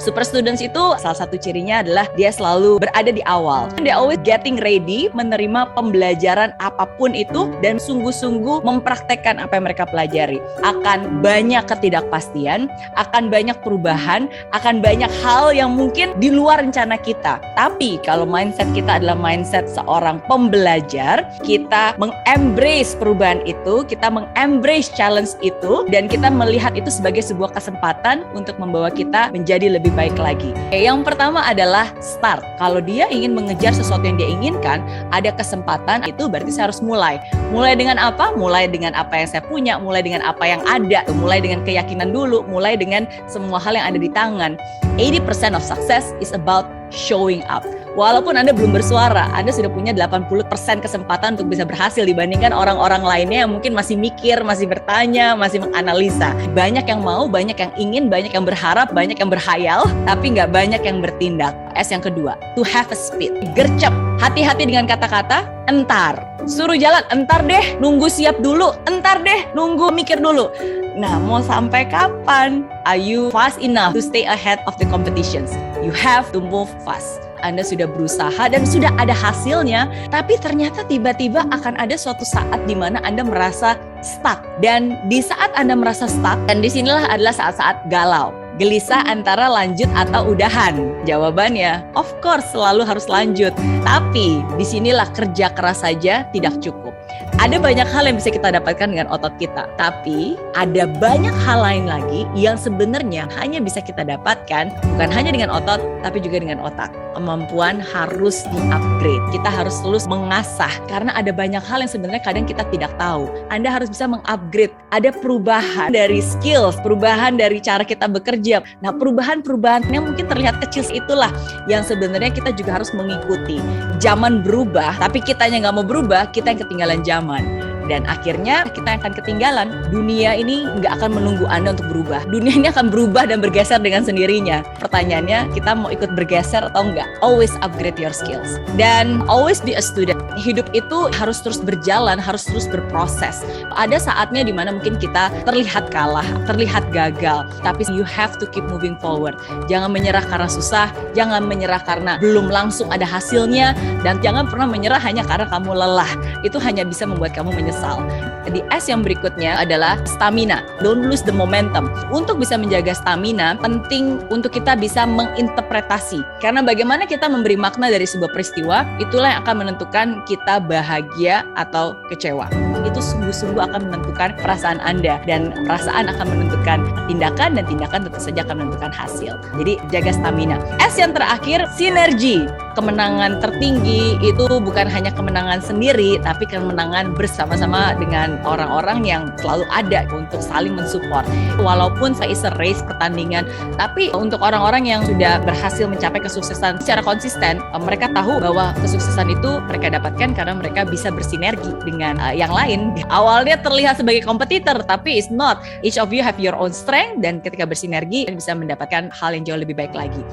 Super students itu salah satu cirinya adalah dia selalu berada di awal. They always getting ready menerima pembelajaran apapun itu dan sungguh-sungguh mempraktekkan apa yang mereka pelajari. Akan banyak ketidakpastian, akan banyak perubahan, akan banyak hal yang mungkin di luar rencana kita. Tapi kalau mindset kita adalah mindset seorang pembelajar, kita mengembrace perubahan itu, kita mengembrace challenge itu, dan kita melihat itu sebagai sebuah kesempatan untuk membawa kita menjadi lebih baik lagi. Yang pertama adalah start. Kalau dia ingin mengejar sesuatu yang dia inginkan, ada kesempatan, itu berarti saya harus mulai. Mulai dengan apa? Mulai dengan apa yang saya punya, mulai dengan apa yang ada, mulai dengan keyakinan dulu, mulai dengan semua hal yang ada di tangan. 80% of success is about showing up. Walaupun Anda belum bersuara, Anda sudah punya 80% kesempatan untuk bisa berhasil dibandingkan orang-orang lainnya yang mungkin masih mikir, masih bertanya, masih menganalisa. Banyak yang mau, banyak yang ingin, banyak yang berharap, banyak yang berhayal, tapi nggak banyak yang bertindak. S yang kedua, to have a speed. Gercep, hati-hati dengan kata-kata entar. Suruh jalan, entar deh, nunggu siap dulu, entar deh, nunggu mikir dulu. Nah, mau sampai kapan? Are you fast enough to stay ahead of the competitions? You have to move fast. Anda sudah berusaha dan sudah ada hasilnya, tapi ternyata tiba-tiba akan ada suatu saat di mana Anda merasa stuck. Dan di saat Anda merasa stuck, dan disinilah adalah saat-saat galau. Gelisah antara lanjut atau udahan. Jawabannya, of course selalu harus lanjut. Tapi disinilah kerja keras saja tidak cukup. Ada banyak hal yang bisa kita dapatkan dengan otot kita. Tapi ada banyak hal lain lagi yang sebenarnya hanya bisa kita dapatkan bukan hanya dengan otot, tapi juga dengan otak. Kemampuan harus di-upgrade. Kita harus terus mengasah. Karena ada banyak hal yang sebenarnya kadang kita tidak tahu. Anda harus bisa meng-upgrade. Ada perubahan dari skills, perubahan dari cara kita bekerja. Nah, perubahan-perubahan yang mungkin terlihat kecil itulah yang sebenarnya kita juga harus mengikuti. Zaman berubah, tapi kitanya nggak mau berubah, kita yang ketinggalan zaman. Dan akhirnya kita akan ketinggalan. Dunia ini nggak akan menunggu Anda untuk berubah. Dunia ini akan berubah dan bergeser dengan sendirinya. Pertanyaannya, kita mau ikut bergeser atau enggak? Always upgrade your skills. Dan always be a student. Hidup itu harus terus berjalan, harus terus berproses. Ada saatnya di mana mungkin kita terlihat kalah, terlihat gagal. Tapi you have to keep moving forward. Jangan menyerah karena susah, jangan menyerah karena belum langsung ada hasilnya, dan jangan pernah menyerah hanya karena kamu lelah. Itu hanya bisa membuat kamu menyesal. Di S yang berikutnya adalah stamina. Don't lose the momentum. Untuk bisa menjaga stamina, penting untuk kita bisa menginterpretasi. Karena bagaimana kita memberi makna dari sebuah peristiwa, itulah yang akan menentukan kita bahagia atau kecewa. Itu sungguh-sungguh akan menentukan perasaan Anda. Dan perasaan akan menentukan tindakan, dan tindakan tentu saja akan menentukan hasil. Jadi jaga stamina. S yang terakhir, sinergi. Kemenangan tertinggi itu bukan hanya kemenangan sendiri, tapi kemenangan bersama-sama dengan orang-orang yang selalu ada untuk saling mensupport. Walaupun is a race, pertandingan, tapi untuk orang-orang yang sudah berhasil mencapai kesuksesan secara konsisten, mereka tahu bahwa kesuksesan itu mereka dapatkan karena mereka bisa bersinergi dengan yang lain. Awalnya terlihat sebagai kompetitor, tapi it's not. Each of you have your own strength, dan ketika bersinergi bisa mendapatkan hal yang jauh lebih baik lagi.